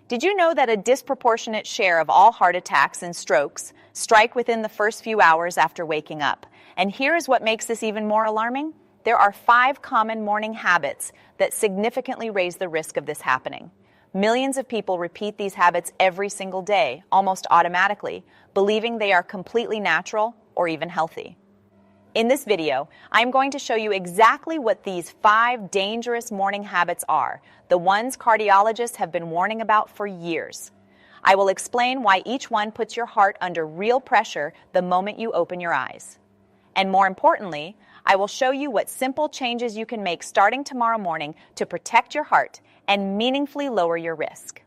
Did you know that a disproportionate share of all heart attacks and strokes strike within the first few hours after waking up? And here is what makes this even more alarming. There are 5 common morning habits that significantly raise the risk of this happening. Millions of people repeat these habits every single day, almost automatically, believing they are completely natural or even healthy. In this video, I'm going to show you exactly what these 5 dangerous morning habits are, the ones cardiologists have been warning about for years. I will explain why each one puts your heart under real pressure the moment you open your eyes. And more importantly, I will show you what simple changes you can make starting tomorrow morning to protect your heart and meaningfully lower your risk.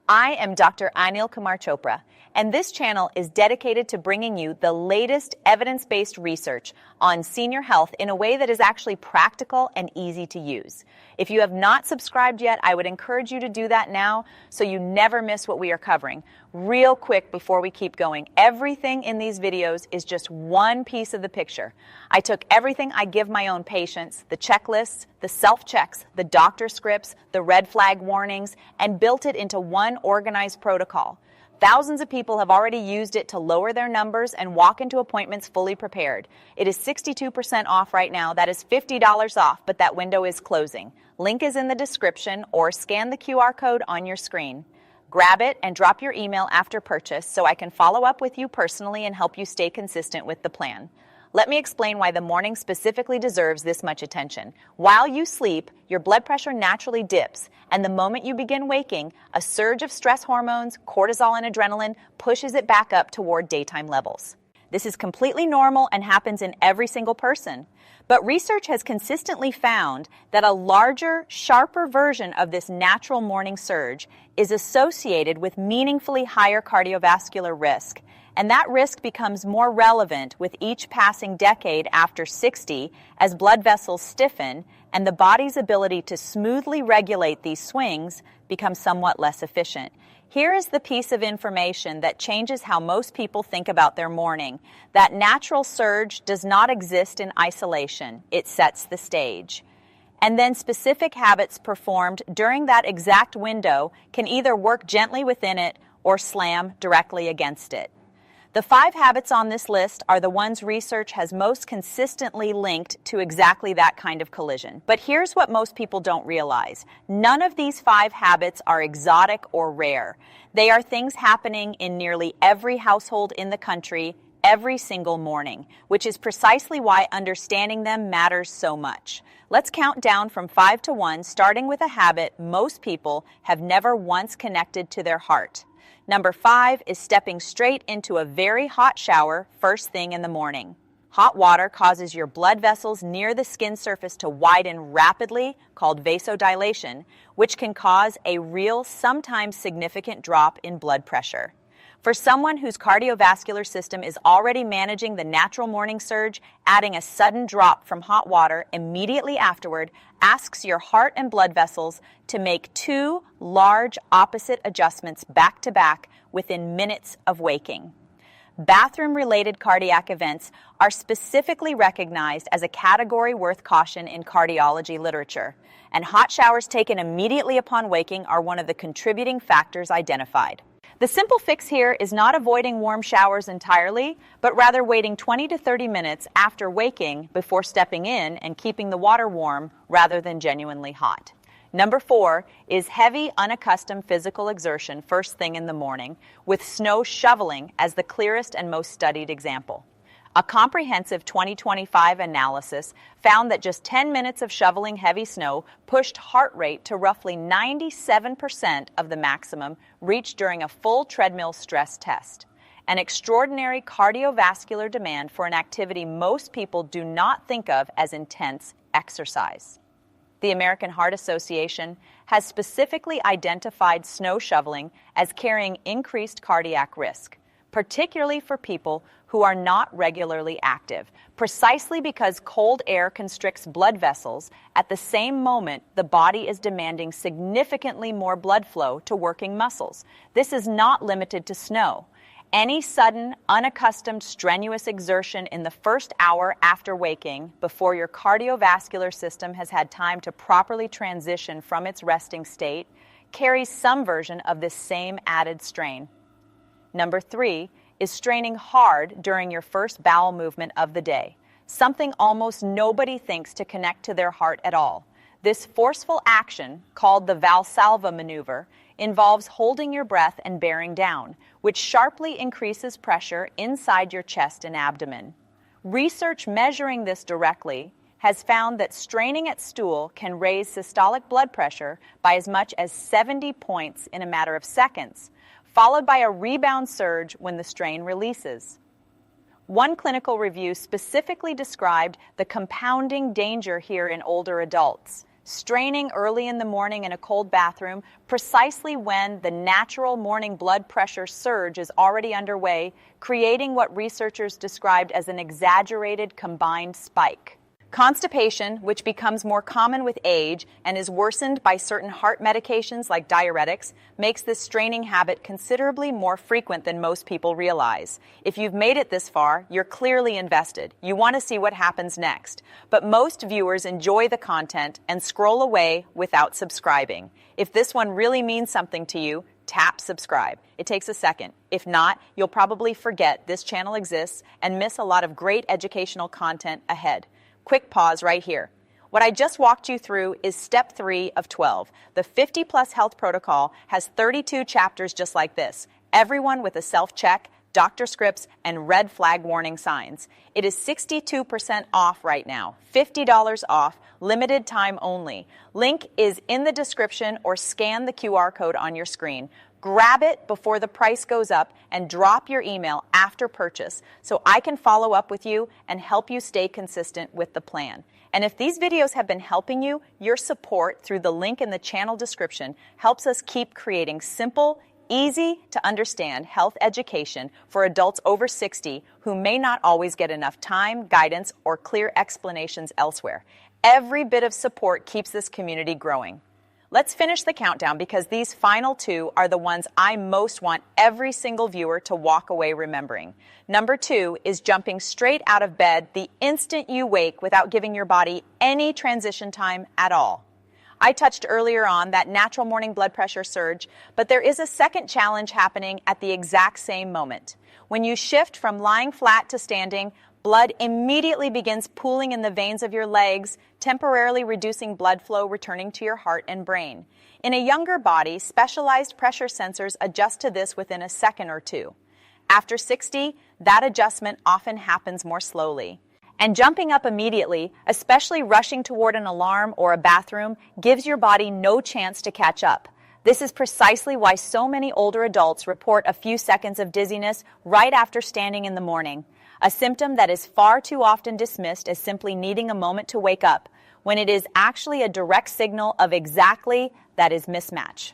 I am Dr. Anil Kumar Chopra, and this channel is dedicated to bringing you the latest evidence-based research on senior health in a way that is actually practical and easy to use. If you have not subscribed yet, I would encourage you to do that now so you never miss what we are covering. Real quick before we keep going, everything in these videos is just one piece of the picture. I took everything I give my own patients, the checklists, the self-checks, the doctor scripts, the red flag warnings, and built it into one organized protocol. Thousands of people have already used it to lower their numbers and walk into appointments fully prepared. It is 62% off right now. That is $50 off, but that window is closing. Link is in the description or scan the QR code on your screen. Grab it and drop your email after purchase so I can follow up with you personally and help you stay consistent with the plan. Let me explain why the morning specifically deserves this much attention. While you sleep, your blood pressure naturally dips, and the moment you begin waking, a surge of stress hormones, cortisol and adrenaline pushes it back up toward daytime levels. This is completely normal and happens in every single person. But research has consistently found that a larger, sharper version of this natural morning surge is associated with meaningfully higher cardiovascular risk. And that risk becomes more relevant with each passing decade after 60 as blood vessels stiffen and the body's ability to smoothly regulate these swings becomes somewhat less efficient. Here is the piece of information that changes how most people think about their morning. That natural surge does not exist in isolation. It sets the stage. And then specific habits performed during that exact window can either work gently within it or slam directly against it. The 5 habits on this list are the ones research has most consistently linked to exactly that kind of collision. But here's what most people don't realize. None of these 5 habits are exotic or rare. They are things happening in nearly every household in the country every single morning, which is precisely why understanding them matters so much. Let's count down from 5 to 1, starting with a habit most people have never once connected to their heart. Number 5 is stepping straight into a very hot shower first thing in the morning. Hot water causes your blood vessels near the skin surface to widen rapidly, called vasodilation, which can cause a real, sometimes significant drop in blood pressure. For someone whose cardiovascular system is already managing the natural morning surge, adding a sudden drop from hot water immediately afterward asks your heart and blood vessels to make 2 large opposite adjustments back to back within minutes of waking. Bathroom-related cardiac events are specifically recognized as a category worth caution in cardiology literature, and hot showers taken immediately upon waking are one of the contributing factors identified. The simple fix here is not avoiding warm showers entirely, but rather waiting 20 to 30 minutes after waking before stepping in and keeping the water warm rather than genuinely hot. Number 4 is heavy, unaccustomed physical exertion first thing in the morning, with snow shoveling as the clearest and most studied example. A comprehensive 2025 analysis found that just 10 minutes of shoveling heavy snow pushed heart rate to roughly 97% of the maximum reached during a full treadmill stress test. An extraordinary cardiovascular demand for an activity most people do not think of as intense exercise. The American Heart Association has specifically identified snow shoveling as carrying increased cardiac risk, particularly for people who are not regularly active, precisely because cold air constricts blood vessels at the same moment the body is demanding significantly more blood flow to working muscles. This is not limited to snow. Any sudden, unaccustomed, strenuous exertion in the first hour after waking, before your cardiovascular system has had time to properly transition from its resting state, carries some version of this same added strain. Number 3 is straining hard during your first bowel movement of the day, something almost nobody thinks to connect to their heart at all. This forceful action, called the Valsalva maneuver, involves holding your breath and bearing down, which sharply increases pressure inside your chest and abdomen. Research measuring this directly has found that straining at stool can raise systolic blood pressure by as much as 70 points in a matter of seconds, followed by a rebound surge when the strain releases. One clinical review specifically described the compounding danger here in older adults. Straining early in the morning in a cold bathroom, precisely when the natural morning blood pressure surge is already underway, creating what researchers described as an exaggerated combined spike. Constipation, which becomes more common with age and is worsened by certain heart medications like diuretics, makes this straining habit considerably more frequent than most people realize. If you've made it this far, you're clearly invested. You want to see what happens next. But most viewers enjoy the content and scroll away without subscribing. If this one really means something to you, tap subscribe. It takes a second. If not, you'll probably forget this channel exists and miss a lot of great educational content ahead. Quick pause right here. What I just walked you through is step 3 of 12. The 50+ health protocol has 32 chapters just like this, everyone with a self-check, doctor scripts, and red flag warning signs. It is 62% off right now, $50 off, limited time only. Link is in the description or scan the QR code on your screen. Grab it before the price goes up and drop your email after purchase so I can follow up with you and help you stay consistent with the plan. And if these videos have been helping you, your support through the link in the channel description helps us keep creating simple, easy to understand health education for adults over 60 who may not always get enough time, guidance, or clear explanations elsewhere. Every bit of support keeps this community growing. Let's finish the countdown because these final 2 are the ones I most want every single viewer to walk away remembering. Number 2 is jumping straight out of bed the instant you wake without giving your body any transition time at all. I touched earlier on that natural morning blood pressure surge, but there is a second challenge happening at the exact same moment. When you shift from lying flat to standing, blood immediately begins pooling in the veins of your legs, temporarily reducing blood flow returning to your heart and brain. In a younger body, specialized pressure sensors adjust to this within a second or 2. After 60, that adjustment often happens more slowly. And jumping up immediately, especially rushing toward an alarm or a bathroom, gives your body no chance to catch up. This is precisely why so many older adults report a few seconds of dizziness right after standing in the morning, a symptom that is far too often dismissed as simply needing a moment to wake up, when it is actually a direct signal of exactly that is mismatch.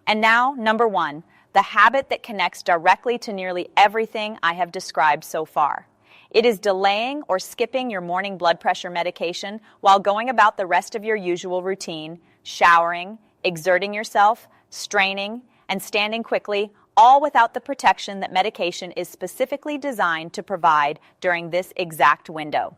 And now, number 1, the habit that connects directly to nearly everything I have described so far. It is delaying or skipping your morning blood pressure medication while going about the rest of your usual routine, showering, exerting yourself, straining, and standing quickly, all without the protection that medication is specifically designed to provide during this exact window.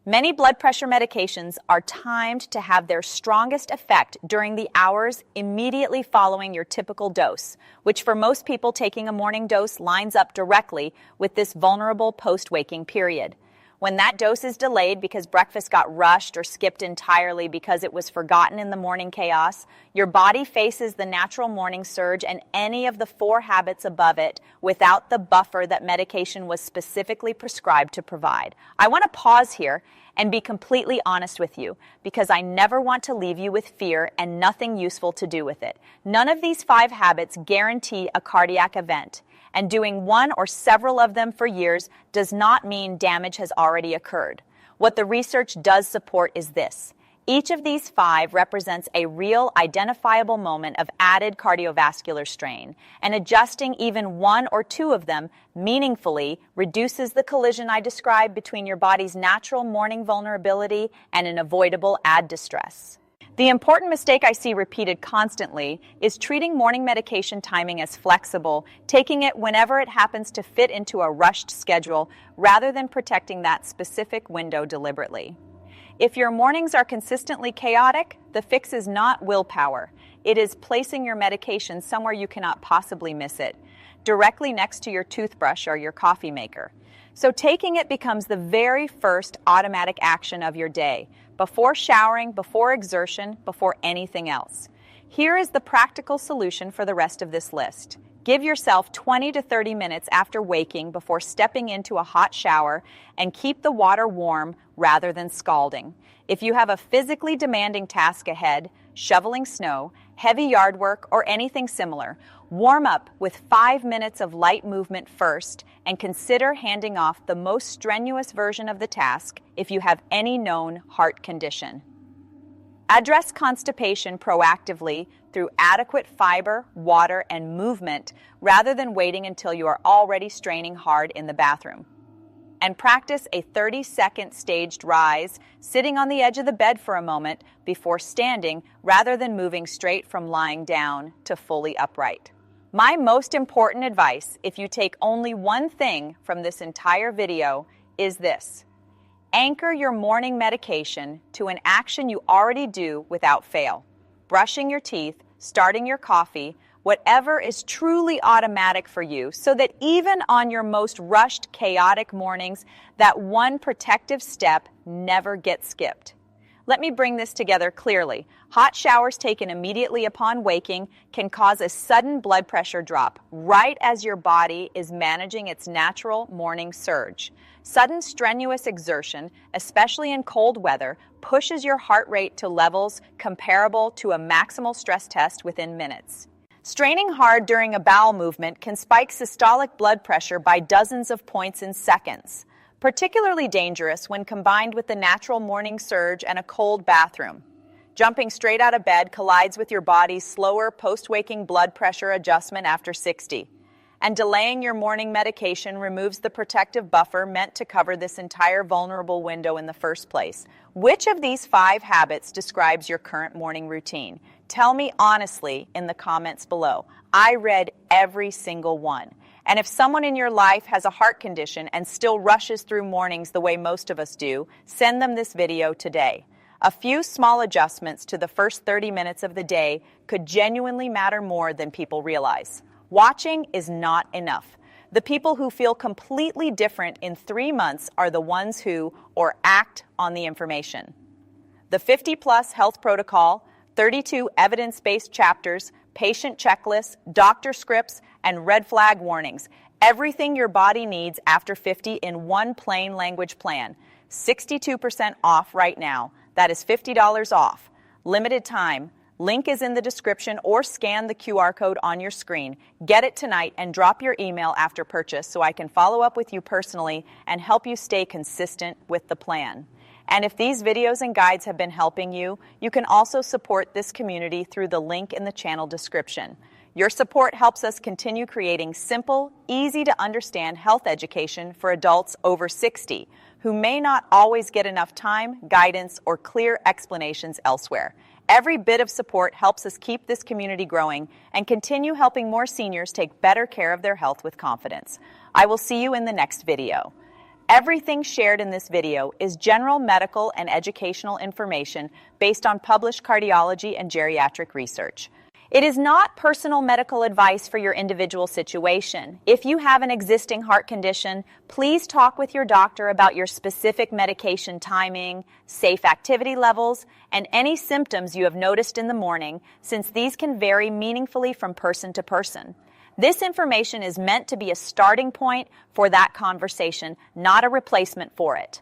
Many blood pressure medications are timed to have their strongest effect during the hours immediately following your typical dose, which for most people taking a morning dose lines up directly with this vulnerable post-waking period. When that dose is delayed because breakfast got rushed or skipped entirely because it was forgotten in the morning chaos, your body faces the natural morning surge and any of the 4 habits above it without the buffer that medication was specifically prescribed to provide. I want to pause here and be completely honest with you because I never want to leave you with fear and nothing useful to do with it. None of these 5 habits guarantee a cardiac event. And doing one or several of them for years does not mean damage has already occurred. What the research does support is this. Each of these 5 represents a real identifiable moment of added cardiovascular strain, and adjusting even 1 or 2 of them meaningfully reduces the collision I described between your body's natural morning vulnerability and an avoidable add distress. The important mistake I see repeated constantly is treating morning medication timing as flexible, taking it whenever it happens to fit into a rushed schedule, rather than protecting that specific window deliberately. If your mornings are consistently chaotic, the fix is not willpower. It is placing your medication somewhere you cannot possibly miss it, directly next to your toothbrush or your coffee maker. So taking it becomes the very first automatic action of your day, before showering, before exertion, before anything else. Here is the practical solution for the rest of this list. Give yourself 20 to 30 minutes after waking before stepping into a hot shower and keep the water warm rather than scalding. If you have a physically demanding task ahead, shoveling snow, heavy yard work, or anything similar, warm up with 5 minutes of light movement first and consider handing off the most strenuous version of the task if you have any known heart condition. Address constipation proactively through adequate fiber, water, and movement rather than waiting until you are already straining hard in the bathroom. And practice a 30-second staged rise, sitting on the edge of the bed for a moment before standing rather than moving straight from lying down to fully upright. My most important advice, if you take only one thing from this entire video, is this. Anchor your morning medication to an action you already do without fail. Brushing your teeth, starting your coffee, whatever is truly automatic for you, so that even on your most rushed, chaotic mornings, that one protective step never gets skipped. Let me bring this together clearly. Hot showers taken immediately upon waking can cause a sudden blood pressure drop, right as your body is managing its natural morning surge. Sudden strenuous exertion, especially in cold weather, pushes your heart rate to levels comparable to a maximal stress test within minutes. Straining hard during a bowel movement can spike systolic blood pressure by dozens of points in seconds, particularly dangerous when combined with the natural morning surge and a cold bathroom. Jumping straight out of bed collides with your body's slower post-waking blood pressure adjustment after 60. And delaying your morning medication removes the protective buffer meant to cover this entire vulnerable window in the first place. Which of these 5 habits describes your current morning routine? Tell me honestly in the comments below. I read every single one. And if someone in your life has a heart condition and still rushes through mornings the way most of us do, send them this video today. A few small adjustments to the first 30 minutes of the day could genuinely matter more than people realize. Watching is not enough. The people who feel completely different in 3 months are the ones who, or act on the information. The 50+ health protocol, 32 evidence-based chapters, patient checklists, doctor scripts, and red flag warnings. Everything your body needs after 50 in one plain language plan. 62% off right now. That is $50 off. Limited time. Link is in the description or scan the QR code on your screen. Get it tonight and drop your email after purchase so I can follow up with you personally and help you stay consistent with the plan. And if these videos and guides have been helping you, you can also support this community through the link in the channel description. Your support helps us continue creating simple, easy to understand health education for adults over 60 who may not always get enough time, guidance, or clear explanations elsewhere. Every bit of support helps us keep this community growing and continue helping more seniors take better care of their health with confidence. I will see you in the next video. Everything shared in this video is general medical and educational information based on published cardiology and geriatric research. It is not personal medical advice for your individual situation. If you have an existing heart condition, please talk with your doctor about your specific medication timing, safe activity levels, and any symptoms you have noticed in the morning, since these can vary meaningfully from person to person. This information is meant to be a starting point for that conversation, not a replacement for it.